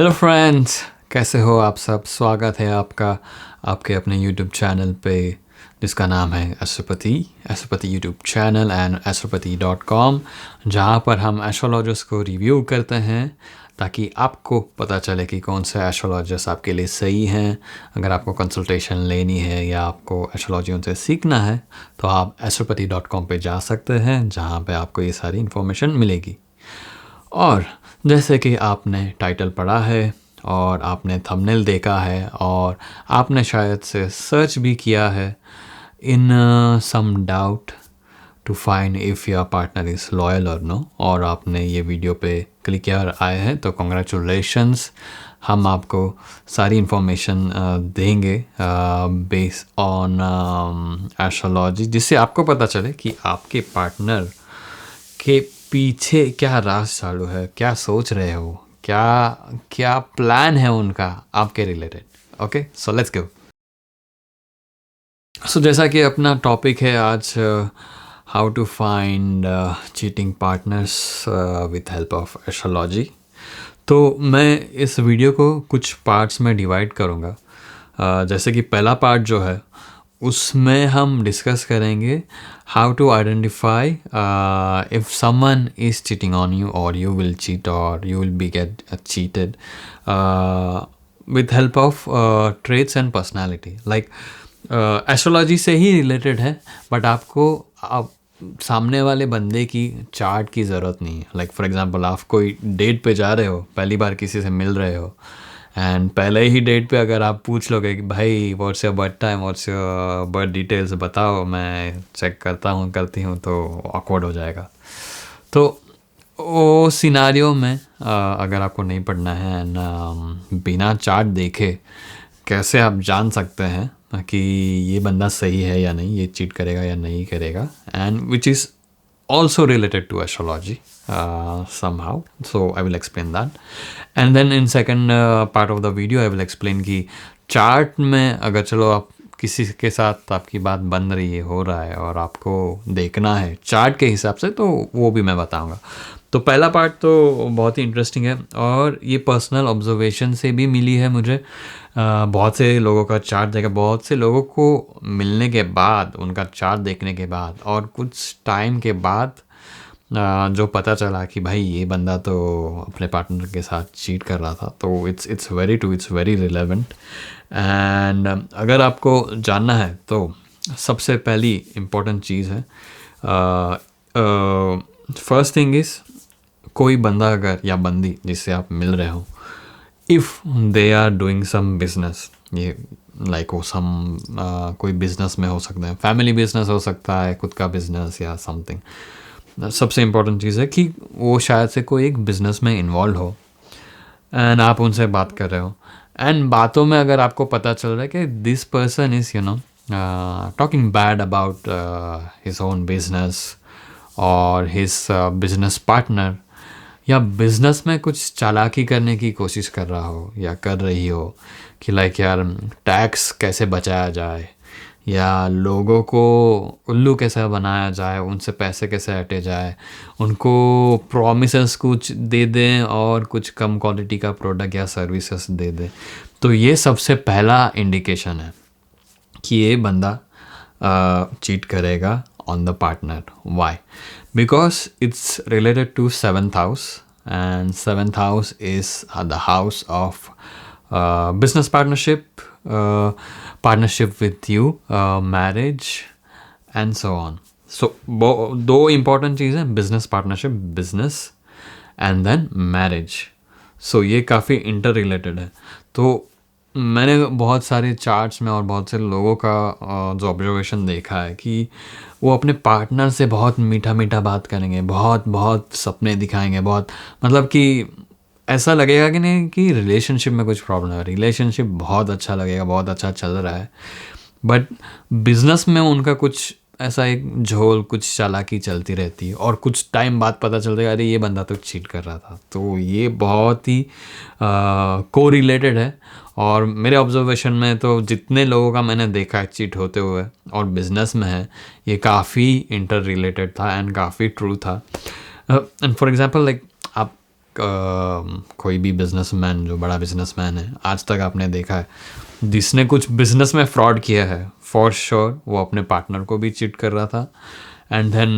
Hello friends, कैसे हो आप सब। स्वागत है आपका आपके अपने यूट्यूब चैनल पे जिसका नाम है एस्ट्रोपति यूट्यूब चैनल एंड astropathy.com, जहाँ पर हम एस्ट्रोलॉजर्स को रिव्यू करते हैं ताकि आपको पता चले कि कौन से एस्ट्रोलॉजर्स आपके लिए सही हैं। अगर आपको कंसल्टेशन लेनी है या आपको एस्ट्रोलॉजी उनसे सीखना है तो आप astropathy.com पे जा सकते हैं, जहाँ पे आपको ये सारी इन्फॉर्मेशन मिलेगी। और जैसे कि आपने टाइटल पढ़ा है और आपने थंबनेल देखा है और आपने शायद से सर्च भी किया है in some doubt to find if your partner is loyal और नो, और आपने ये वीडियो पे क्लिक किया और आए हैं तो कॉन्ग्रेचुलेशंस। हम आपको सारी इन्फॉर्मेशन देंगे बेस्ड ऑन एस्ट्रोलॉजी, जिससे आपको पता चले कि आपके पार्टनर के पीछे क्या राज चालू है, क्या सोच रहे हो, क्या प्लान है उनका आपके related. Okay, so let's go. So जैसा कि अपना टॉपिक है आज, how to find cheating partners with help of astrology. तो मैं इस वीडियो को कुछ पार्ट्स में डिवाइड करूँगा। जैसे कि पहला पार्ट जो है उसमें हम डिस्कस करेंगे how to identify if someone is cheating on you और यू विल चीट और you will be get cheated with help of traits and personality. Like astrology से ही रिलेटेड है, बट आपको सामने वाले बंदे की चार्ट की ज़रूरत नहीं है। लाइक फॉर एग्जांपल, आप कोई डेट पे जा रहे हो, पहली बार किसी से मिल रहे हो एंड पहले ही डेट पे अगर आप पूछ लोगे कि भाई what's your birth time, what's your birth details बताओ, मैं चेक करती हूँ, तो ऑकवर्ड हो जाएगा। तो वो सिनारियो में अगर आपको नहीं पढ़ना है एंड बिना चार्ट देखे कैसे आप जान सकते हैं कि ये बंदा सही है या नहीं, ये चीट करेगा या नहीं करेगा, and which is also related to astrology somehow. So I will explain that, and then in second part of the video I will explain कि चार्ट में अगर चलो आप किसी के साथ आपकी बात बन रही है, हो रहा है और आपको देखना है चार्ट के हिसाब से, तो वो भी मैं बताऊंगा। तो पहला पार्ट तो बहुत ही इंटरेस्टिंग है और ये पर्सनल ऑब्जर्वेशन से भी मिली है मुझे। बहुत से लोगों का चार्ट देखा, बहुत से लोगों को मिलने के बाद, उनका चार्ट देखने के बाद और कुछ टाइम के बाद जो पता चला कि भाई ये बंदा तो अपने पार्टनर के साथ चीट कर रहा था। तो इट्स वेरी रिलेवेंट। एंड अगर आपको जानना है तो सबसे पहली इम्पोर्टेंट चीज़ है, फर्स्ट थिंग इज़, कोई बंदा अगर या बंदी जिससे आप मिल रहे हो, if they are doing some business, ये लाइक वो कोई बिजनेस में हो सकता है, फैमिली बिजनेस हो सकता है, खुद का बिजनेस या समथिंग। सबसे इम्पोर्टेंट चीज़ है कि वो शायद से कोई एक बिजनेस में इन्वॉल्व हो एंड आप उनसे बात कर रहे हो, एंड बातों में अगर आपको पता चल रहा है कि this person is talking bad about his own business और हिज बिजनेस पार्टनर, या बिजनेस में कुछ चालाकी करने की कोशिश कर रहा हो या कर रही हो कि लाइक यार टैक्स कैसे बचाया जाए या लोगों को उल्लू कैसे बनाया जाए, उनसे पैसे कैसे हटे जाए, उनको प्रॉमिसेस कुछ दे दें और कुछ कम क्वालिटी का प्रोडक्ट या सर्विसेज दे दें, तो ये सबसे पहला इंडिकेशन है कि ये बंदा चीट करेगा on the partner. Why? Because it's related to 7th house, and 7th house is the house of business partnership, partnership with you, marriage, and so on. So दो important चीज़ें, business partnership, business, and then marriage. So ये काफ़ी inter related है। तो मैंने बहुत सारे charts में और बहुत से लोगों का जो ऑब्जर्वेशन देखा है कि वो अपने पार्टनर से बहुत मीठा मीठा बात करेंगे, बहुत बहुत सपने दिखाएंगे, बहुत मतलब कि ऐसा लगेगा कि नहीं कि रिलेशनशिप में कुछ प्रॉब्लम है, रिलेशनशिप बहुत अच्छा लगेगा, बहुत अच्छा चल रहा है, बट बिजनेस में उनका कुछ ऐसा एक झोल, कुछ चालाकी चलती रहती है और कुछ टाइम बाद पता चलता है अरे ये बंदा तो चीट कर रहा था। तो ये बहुत ही को रिलेटेड है और मेरे ऑब्जर्वेशन में तो जितने लोगों का मैंने देखा है चीट होते हुए और बिजनेस में है, ये काफ़ी इंटर रिलेटेड था एंड काफ़ी ट्रू था। एंड फॉर एग्जांपल, लाइक आप कोई भी बिजनेसमैन जो बड़ा बिजनेसमैन है आज तक आपने देखा है जिसने कुछ बिजनेस में फ्रॉड किया है, फॉर श्योर वो अपने पार्टनर को भी चीट कर रहा था, एंड देन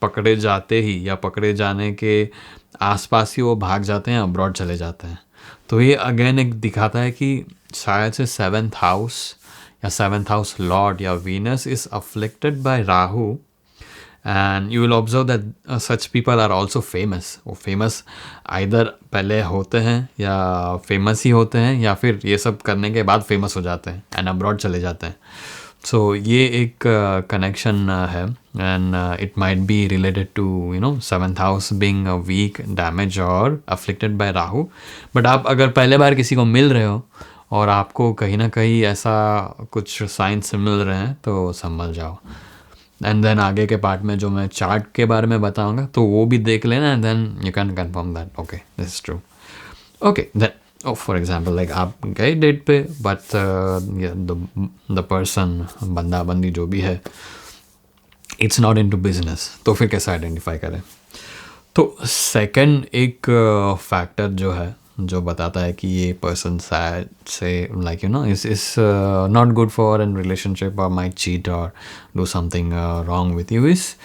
पकड़े जाते ही या पकड़े जाने के आसपास ही वो भाग जाते हैं, अब्रॉड चले जाते हैं। तो ये अगेन एक दिखाता है कि शायद से सेवन्थ हाउस या सेवन्थ हाउस लॉर्ड या Venus is afflicted by Rahu, and you will observe that such people are also famous. वो फेमस आइदर पहले होते हैं या फेमस ही होते हैं या फिर ये सब करने के बाद फेमस हो जाते हैं एंड अब्रॉड चले जाते हैं। सो ये एक कनेक्शन है, and it might be related to seventh house being weak, damage और अफ्लिक्टेड बाय राहु। बट आप अगर पहले बार किसी को मिल रहे हो और आपको कहीं ना कहीं ऐसा कुछ साइंस मिल रहे हैं तो संभल जाओ। एंड देन आगे के पार्ट में जो मैं चार्ट के बारे में बताऊंगा तो वो भी देख लेना, and then you can confirm that okay this is true. Okay then for example like आप गए डेट पे, बट द पर्सन, बंदा बंदी जो भी है, इट्स नॉट इनटू बिजनेस, तो फिर कैसे आइडेंटिफाई करें? तो सेकंड एक फैक्टर जो है जो बताता है कि ये पर्सन शायद say like is not good for an relationship और माइट चीट और do something wrong with you, is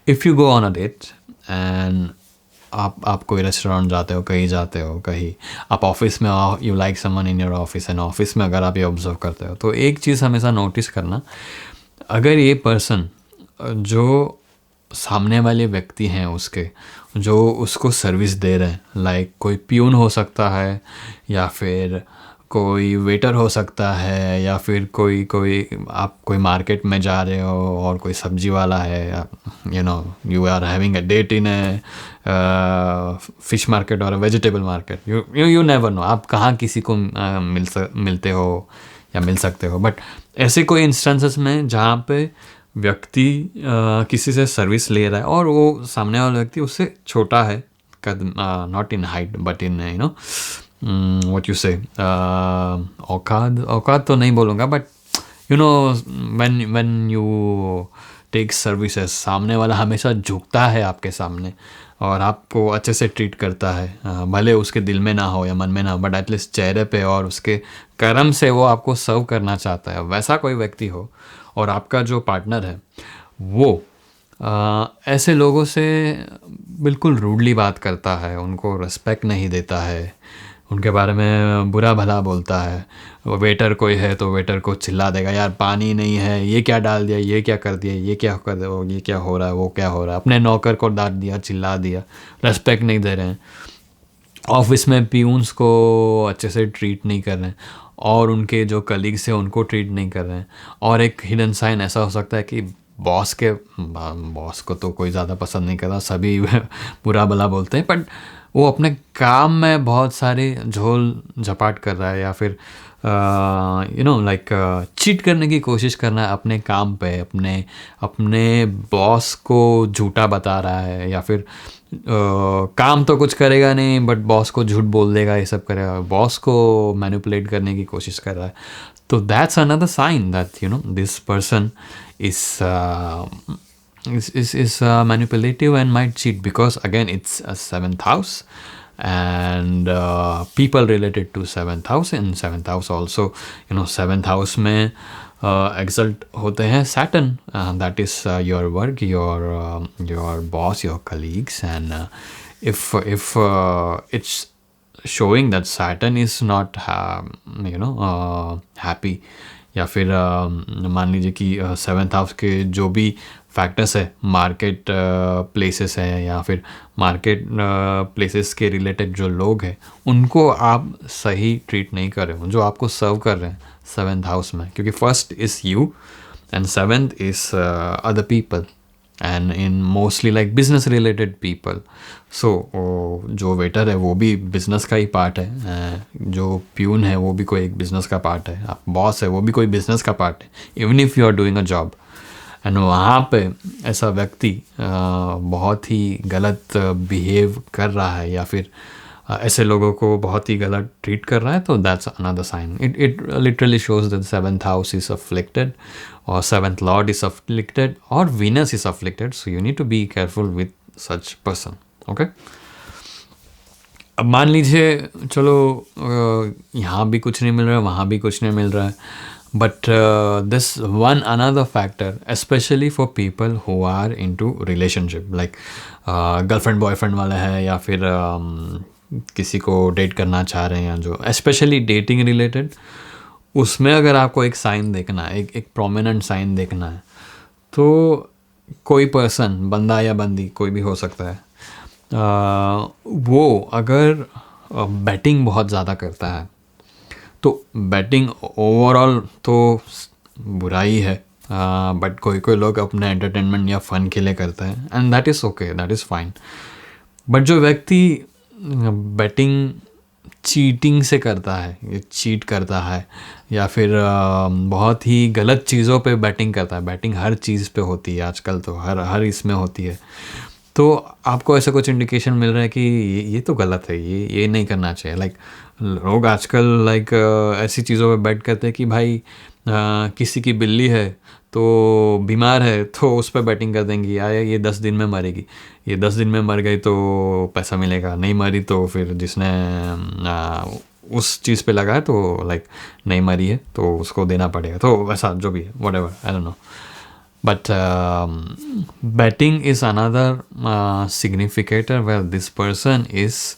if you go on a date and आप कोई रेस्टोरेंट जाते हो, कहीं जाते हो, कहीं आप ऑफिस में you like someone in your office, and office में अगर आप ये ऑब्जर्व करते हो तो एक चीज़ हमेशा नोटिस करना, अगर ये पर्सन जो सामने वाले व्यक्ति हैं उसके जो उसको सर्विस दे रहे हैं, लाइक कोई प्यून हो सकता है या फिर कोई वेटर हो सकता है या फिर कोई आप कोई मार्केट में जा रहे हो और कोई सब्जी वाला है, you are having a date in a fish market और a vegetable market, you never know आप कहाँ किसी को मिलते हो या मिल सकते हो। बट ऐसे कोई इंस्टेंसेस में जहाँ पे व्यक्ति किसी से सर्विस ले रहा है और वो सामने वाला व्यक्ति उससे छोटा है, not in height but in what you say औकात तो नहीं बोलूँगा, but when you take services, सामने वाला हमेशा झुकता है आपके सामने और आपको अच्छे से ट्रीट करता है, भले उसके दिल में ना हो या मन में ना हो, बट एटलीस्ट चेहरे पे और उसके कर्म से वो आपको सर्व करना चाहता है। वैसा कोई व्यक्ति हो और आपका जो पार्टनर है वो ऐसे लोगों से बिल्कुल रूडली बात करता है, उनको रिस्पेक्ट नहीं देता है, उनके बारे में बुरा भला बोलता है, वो वेटर कोई है तो वेटर को चिल्ला देगा, यार पानी नहीं है, ये क्या डाल दिया, ये क्या कर दिया, ये क्या कर दिया, ये क्या हो रहा है, वो क्या हो रहा है, अपने नौकर को डांट दिया, चिल्ला दिया, रेस्पेक्ट नहीं दे रहे हैं, ऑफिस में पियून्स को अच्छे से ट्रीट नहीं कर रहे हैं और उनके जो कलीग्स हैं उनको ट्रीट नहीं कर रहे हैं। और एक हिडन साइन ऐसा हो सकता है कि बॉस को तो कोई ज़्यादा पसंद नहीं करता, सभी बुरा भला बोलते हैं, बट वो अपने काम में बहुत सारे झोल झपाट कर रहा है या फिर लाइक चीट करने की कोशिश करना है अपने काम पे, अपने बॉस को झूठा बता रहा है या फिर काम तो कुछ करेगा नहीं बट बॉस को झूठ बोल देगा, ये सब करेगा, बॉस को मैनिपुलेट करने की कोशिश कर रहा है। तो that's another sign that this person is manipulative and might cheat, because again it's a seventh house and people related to seventh house, and seventh house also seventh house में exalt होते हैं Saturn, that is your work, your boss, your colleagues, and if it's showing that Saturn is not happy, या फिर मान लीजिए कि seventh house के जो भी फैक्टर्स है, मार्केट प्लेसेस हैं या फिर मार्केट प्लेसेस के रिलेटेड जो लोग हैं उनको आप सही ट्रीट नहीं कर रहे हो, जो आपको सर्व कर रहे हैं सेवन्थ हाउस में, क्योंकि first is you and seventh is other people and in mostly like business related people. So जो वेटर है वो भी बिजनेस का ही पार्ट है, जो प्यून है वो भी कोई एक बिजनेस का पार्ट है, आप बॉस है वो भी कोई बिजनेस का पार्ट है, even if you are doing a job. And वहाँ पे ऐसा व्यक्ति बहुत ही गलत बिहेव कर रहा है या फिर ऐसे लोगों को बहुत ही गलत ट्रीट कर रहा है, तो that's another sign. It literally shows that seventh house is afflicted or seventh lord is afflicted or Venus is afflicted, so you need to be careful with such person. Okay, अब मान लीजिए चलो यहाँ भी कुछ नहीं मिल रहा है, वहाँ भी कुछ नहीं मिल रहा है, but this one another factor specially for people who are into relationship, like girlfriend boyfriend वाला है, या फिर किसी को डेट करना चाह रहे हैं, जो स्पेशली डेटिंग रिलेटेड, उसमें अगर आपको एक साइन देखना है, एक प्रोमिनेंट साइन देखना है, तो कोई पर्सन, बंदा या बंदी कोई भी हो सकता है, वो अगर बैटिंग बहुत ज़्यादा करता है, तो बैटिंग ओवरऑल तो बुराई है, बट कोई कोई लोग अपने एंटरटेनमेंट या फन के लिए करते हैं, and that is okay, that is fine. But जो व्यक्ति बैटिंग चीटिंग से करता है, ये चीट करता है, या फिर बहुत ही गलत चीज़ों पे बैटिंग करता है, बैटिंग हर चीज़ पे होती है आजकल, तो हर हर इसमें होती है, तो आपको ऐसा कुछ इंडिकेशन मिल रहा है कि ये तो गलत है, ये नहीं करना चाहिए। लाइक लोग आजकल लाइक ऐसी चीज़ों पे बैट करते हैं कि भाई किसी की बिल्ली है तो बीमार है, तो उस पर बैटिंग कर देंगी, आया ये 10 दिन में मरेगी, ये 10 दिन में मर गई तो पैसा मिलेगा, नहीं मरी तो फिर जिसने उस चीज़ पे लगा है तो लाइक नहीं मरी है तो उसको देना पड़ेगा, तो वैसा जो भी है, whatever, I don't know. But betting is another significator where this person is,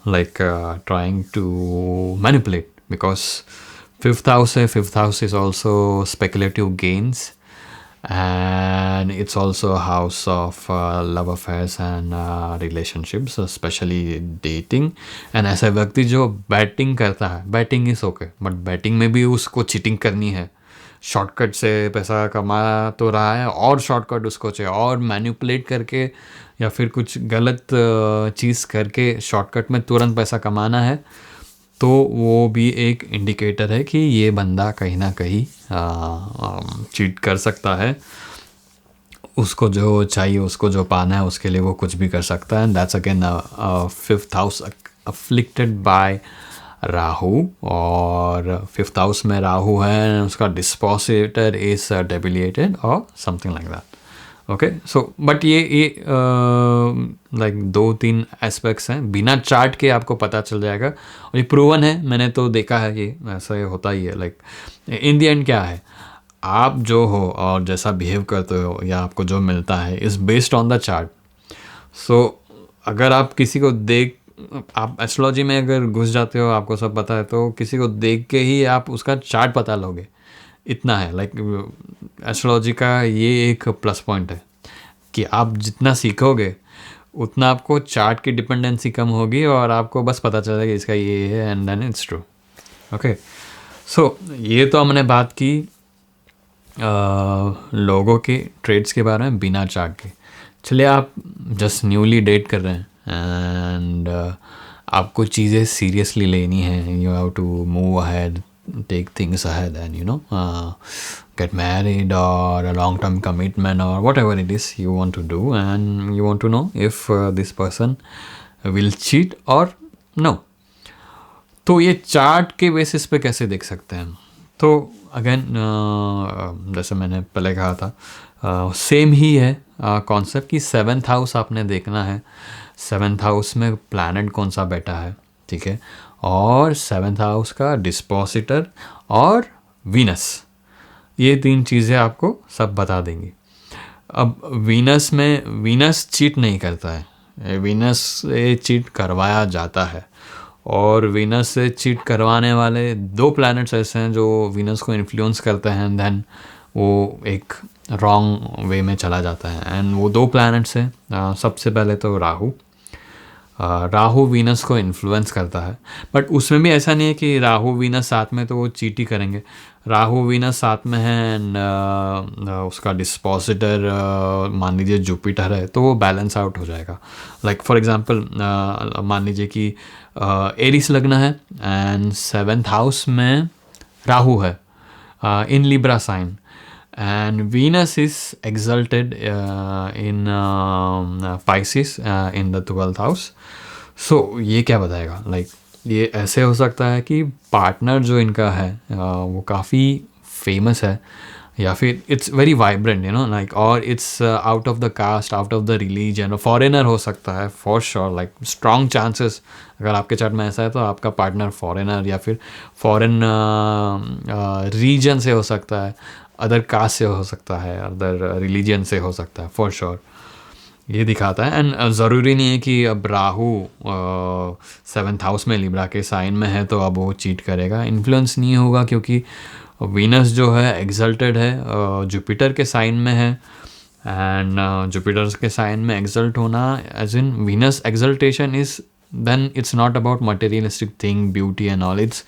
like trying to manipulate, because fifth house is also speculative gains, and it's also a house of love affairs and relationships, especially dating. And ऐसा व्यक्ति जो batting करता है, batting is okay, but batting में भी उसको cheating करनी है, शॉर्टकट से पैसा कमा तो रहा है और शॉर्टकट उसको चाहिए, और मैनिपुलेट करके या फिर कुछ गलत चीज़ करके शॉर्टकट में तुरंत पैसा कमाना है, तो वो भी एक इंडिकेटर है कि ये बंदा कहीं ना कहीं चीट कर सकता है, उसको जो चाहिए, उसको जो पाना है, उसके लिए वो कुछ भी कर सकता है। And that's again fifth house afflicted by Rahu, और फिफ्थ हाउस में राहु है, उसका डिस्पोजिटर इज डेबिलिएटेड और something like that. Okay, so but ये लाइक 2-3 एस्पेक्ट्स हैं, बिना चार्ट के आपको पता चल जाएगा, और ये प्रूवन है, मैंने तो देखा है, ये ऐसा होता ही है। लाइक इन द एंड क्या है, आप जो हो और जैसा बिहेव करते हो या आपको जो मिलता है is based on the chart. So अगर आप किसी को आप एस्ट्रोलॉजी में अगर घुस जाते हो, आपको सब पता है, तो किसी को देख के ही आप उसका चार्ट पता लोगे, इतना है। लाइक एस्ट्रोलॉजी का ये एक प्लस पॉइंट है कि आप जितना सीखोगे उतना आपको चार्ट की डिपेंडेंसी कम होगी, और आपको बस पता चलेगा इसका ये है, and then it's true. Okay, so ये तो हमने बात की लोगों के ट्रेड्स के बारे में बिना चार्ट के। चलिए, आप जस्ट न्यूली डेट कर रहे हैं एंड आपको चीज़ें सीरियसली लेनी है, you have to move ahead, take things ahead, and get married or a long term commitment or whatever it is you want to do, and you want to know if this person will cheat or no. तो ये chart के basis पे कैसे देख सकते हैं? तो again जैसे मैंने पहले कहा था, सेम ही है कॉन्सेप्ट कि 7th हाउस आपने देखना है, 7th हाउस में प्लैनेट कौन सा बैठा है, ठीक है, और 7th हाउस का डिस्पोजिटर और वीनस, ये 3 चीज़ें आपको सब बता देंगी। अब वीनस चीट नहीं करता है, वीनस से चीट करवाया जाता है, और वीनस से चीट करवाने वाले 2 प्लैनेट्स ऐसे हैं जो वीनस को इन्फ्लुएंस करते हैं, एंड देन वो एक रॉन्ग वे में चला जाता है। एंड वो 2 प्लैनेट्स हैं, सबसे पहले तो राहु वीनस को इन्फ्लुएंस करता है, बट उसमें भी ऐसा नहीं है कि राहु वीनस साथ में तो वो चीट ही करेंगे। राहु वीनस साथ में है एंड उसका डिस्पोजिटर मान लीजिए जुपिटर है, तो वो बैलेंस आउट हो जाएगा। लाइक फॉर एग्जांपल मान लीजिए कि एरिस लग्न है एंड 7th हाउस में राहु है in Libra sign, and Venus is exalted in Pisces in the 12th house. So ये क्या बताएगा? Like ये ऐसे हो सकता है कि पार्टनर जो इनका है वो काफ़ी फेमस है, या फिर इट्स वेरी वाइब्रेंट लाइक, और it's out of the caste, out of the religion, foreigner हो सकता है for sure, like strong chances अगर आपके चार्ट में ऐसा है तो आपका पार्टनर फॉरेनर या फिर फॉरेन रीजन से हो सकता है, अदर कास्ट से हो सकता है, अदर रिलीजन से हो सकता है फॉर श्योर, ये दिखाता है। एंड ज़रूरी नहीं है कि अब राहु 7th हाउस में लिब्रा के साइन में है तो अब वो चीट करेगा, इन्फ्लुएंस नहीं होगा, क्योंकि वीनस जो है एग्जल्टेड है, जुपिटर के साइन में है। एंड जुपिटर के साइन में एग्जल्ट होना, as in Venus exaltation is, then it's not about materialistic thing, beauty and all, it's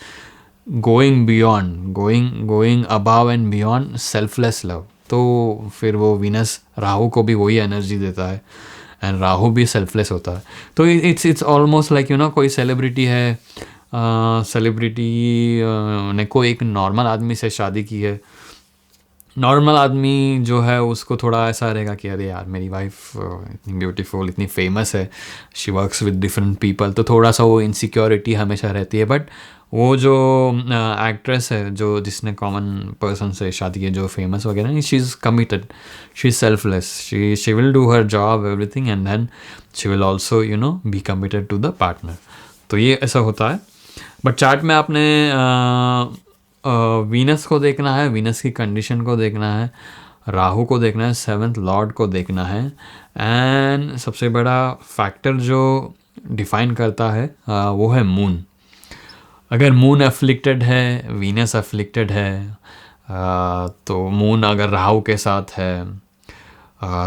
going beyond, going above and beyond selfless love. तो फिर वो वीनस राहु को भी वही एनर्जी देता है, एंड राहु भी सेल्फलेस होता है। तो इट्स ऑलमोस्ट लाइक कोई सेलिब्रिटी है, सेलिब्रिटी ने कोई एक नॉर्मल आदमी से शादी की है, नॉर्मल आदमी जो है उसको थोड़ा ऐसा रहेगा कि अरे यार मेरी वाइफ इतनी ब्यूटीफुल, इतनी फेमस है, she works with different people, तो थोड़ा सा वो इनसिक्योरिटी हमेशा रहती है। बट वो जो एक्ट्रेस है, जो जिसने कॉमन पर्सन से शादी की, जो फेमस वगैरह, she is committed, she is selfless, she will do her job everything, and then she will also be committed to the partner. तो ये ऐसा होता है। बट चार्ट में आपने वीनस को देखना है, वीनस की कंडीशन को देखना है, राहु को देखना है, 7th लॉर्ड को देखना है, एंड सबसे बड़ा फैक्टर जो डिफाइन करता है वो है मून। अगर मून अफ्लिक्टेड है, वीनस अफ्लिक्टेड है, तो मून अगर राहु के साथ है,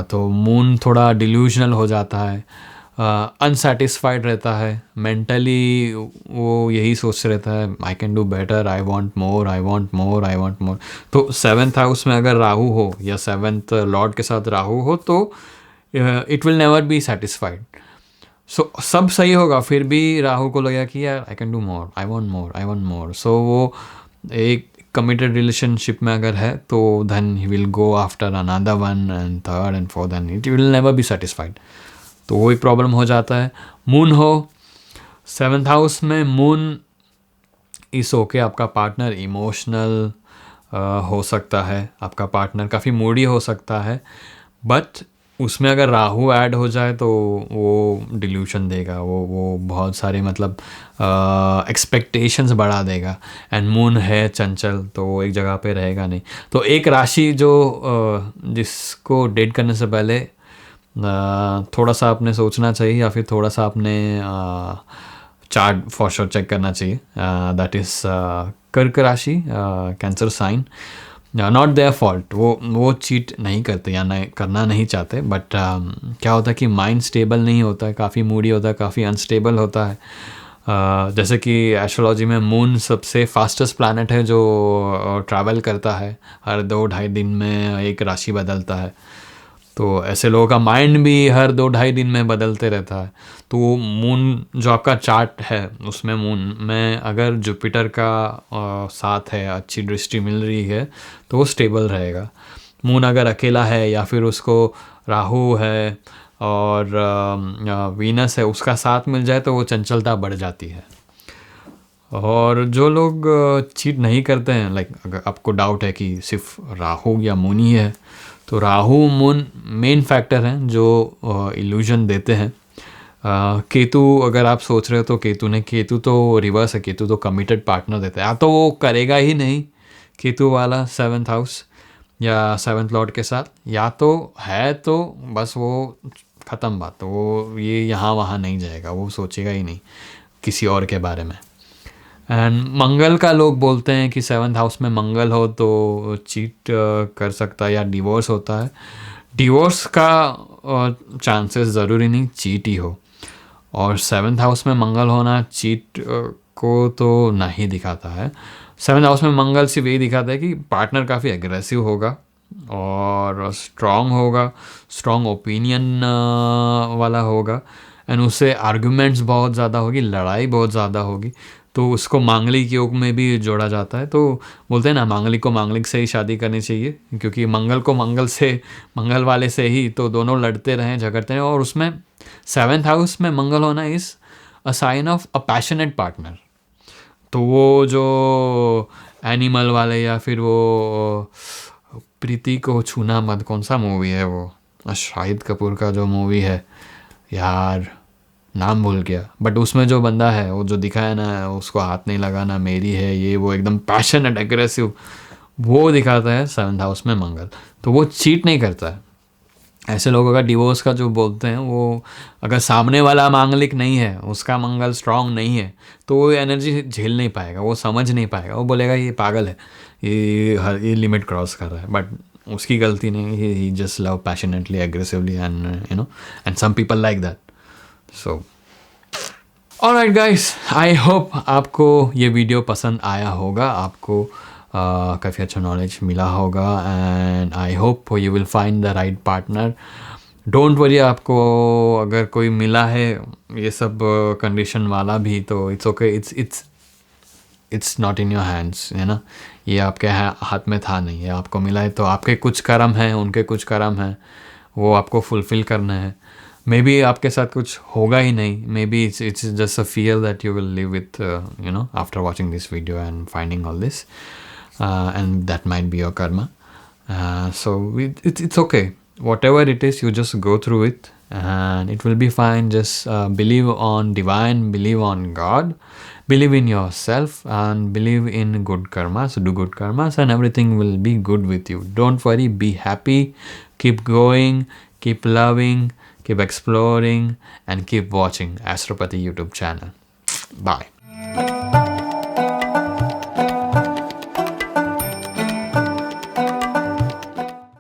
तो मून थोड़ा डिल्यूजनल हो जाता है, अनसेटिस्फाइड रहता है, मेंटली वो यही सोच रहता है, आई can do better, I want more, I want more, I want मोर। तो 7th हाउस में अगर राहु हो या 7th लॉर्ड के साथ राहु हो तो it will never be satisfied. So सब सही होगा, फिर भी राहु को लगेगा कि यार I can do more, I want more, I want more. So वो एक कमिटेड रिलेशनशिप में अगर है तो then he will go after another one and third and fourth, and it will never be satisfied. तो वही प्रॉब्लम हो जाता है। मून हो 7th हाउस में, मून इस ओके, आपका पार्टनर इमोशनल हो सकता है, आपका पार्टनर काफ़ी मूडी हो सकता है, बट उसमें अगर राहु ऐड हो जाए तो वो डिल्यूशन देगा, वो बहुत सारे मतलब एक्सपेक्टेशंस बढ़ा देगा। एंड मून है चंचल, तो वो एक जगह पे रहेगा नहीं। तो एक राशि जो जिसको डेट करने से पहले थोड़ा सा आपने सोचना चाहिए, या फिर थोड़ा सा आपने चार्ट फॉर श्योर चेक करना चाहिए, दैट इज़ कर्क राशि, cancer sign. Not their fault, वो चीट नहीं करते या नहीं करना नहीं चाहते, बट क्या होता है कि माइंड स्टेबल नहीं होता है, काफ़ी मूडी होता है, काफ़ी अनस्टेबल होता है। जैसे कि एस्ट्रोलॉजी में मून सबसे फास्टेस्ट प्लैनेट है जो ट्रैवल करता है, हर 2-2.5 दिन में एक राशि बदलता है। तो ऐसे लोगों का माइंड भी हर 2-2.5 दिन में बदलते रहता है। तो मून जो आपका चार्ट है उसमें मून में अगर जुपिटर का साथ है, अच्छी दृष्टि मिल रही है, तो वो स्टेबल रहेगा। मून अगर अकेला है या फिर उसको राहु है और वीनस है, उसका साथ मिल जाए तो वो चंचलता बढ़ जाती है। और जो लोग चीट नहीं करते हैं, लाइक अगर आपको डाउट है कि सिर्फ राहु या मून ही है, तो राहु मून मेन फैक्टर हैं जो इल्यूजन देते हैं। केतु अगर आप सोच रहे हो तो केतु तो रिवर्स है, केतु तो कमिटेड पार्टनर देता है, या तो वो करेगा ही नहीं केतु वाला 7th हाउस या 7th लॉर्ड के साथ, या तो है तो बस वो ख़त्म बात, तो वो ये यहाँ वहाँ नहीं जाएगा, वो सोचेगा ही नहीं किसी और के बारे में। एंड मंगल का लोग बोलते हैं कि 7th हाउस में मंगल हो तो चीट कर सकता है या डिवोर्स होता है। डिवोर्स का चांसेस ज़रूरी नहीं चीट ही हो, और 7th हाउस में मंगल होना चीट को तो नहीं दिखाता है। 7th हाउस में मंगल सिर्फ यही दिखाता है कि पार्टनर काफ़ी एग्रेसिव होगा और स्ट्रॉन्ग होगा, स्ट्रॉन्ग ओपिनियन वाला होगा, एंड उससे आर्गुमेंट्स बहुत ज़्यादा होगी, लड़ाई बहुत ज़्यादा होगी, तो उसको मांगलिक योग में भी जोड़ा जाता है। तो बोलते हैं ना, मांगलिक को मांगलिक से ही शादी करनी चाहिए, क्योंकि मंगल को मंगल वाले से ही तो दोनों लड़ते रहें, झगड़ते रहें। और उसमें 7th हाउस में मंगल होना is a sign of a passionate partner. तो वो जो एनिमल वाले या फिर वो प्रीति को छूना मत, कौन सा मूवी है वो, शाहिद कपूर का जो मूवी है यार, नाम भूल गया, बट उसमें जो बंदा है वो जो दिखाया ना, उसको हाथ नहीं लगाना, मेरी है ये वो, एकदम पैशनेट एग्रेसिव, वो दिखाता है 7th हाउस में मंगल। तो वो चीट नहीं करता है। ऐसे लोगों का डिवोर्स का जो बोलते हैं, वो अगर सामने वाला मांगलिक नहीं है, उसका मंगल स्ट्रांग नहीं है, तो वो एनर्जी झेल नहीं पाएगा, वो समझ नहीं पाएगा, वो बोलेगा ये पागल है, ये लिमिट क्रॉस कर रहा है। बट उसकी गलती नहीं, he just love passionately aggressively and you know, and some people like that. So alright guys, I hope आपको ये वीडियो पसंद आया होगा, आपको काफ़ी अच्छा नॉलेज मिला होगा, and I hope you will find the right partner. Don't worry, आपको अगर कोई मिला है ये सब कंडीशन वाला भी, तो it's okay, it's not in your hands, है ना, ये आपके हाथ में था नहीं, ये आपको मिला है, तो आपके कुछ कर्म हैं, उनके कुछ कर्म हैं, वो आपको फुलफ़िल करना है। मे बी आपके साथ कुछ होगा ही नहीं, may be it's just a fear that you will live with, you know, after watching this video and finding all this, and that might be your karma. So it's okay, whatever it is, you just go through it and it will be fine. Just believe on divine, believe on God, believe in yourself, and believe in good karma. So do good karmas and everything will be good with you. Don't worry, be happy, keep going, keep loving, keep exploring, and keep watching Astropathy YouTube channel. Bye.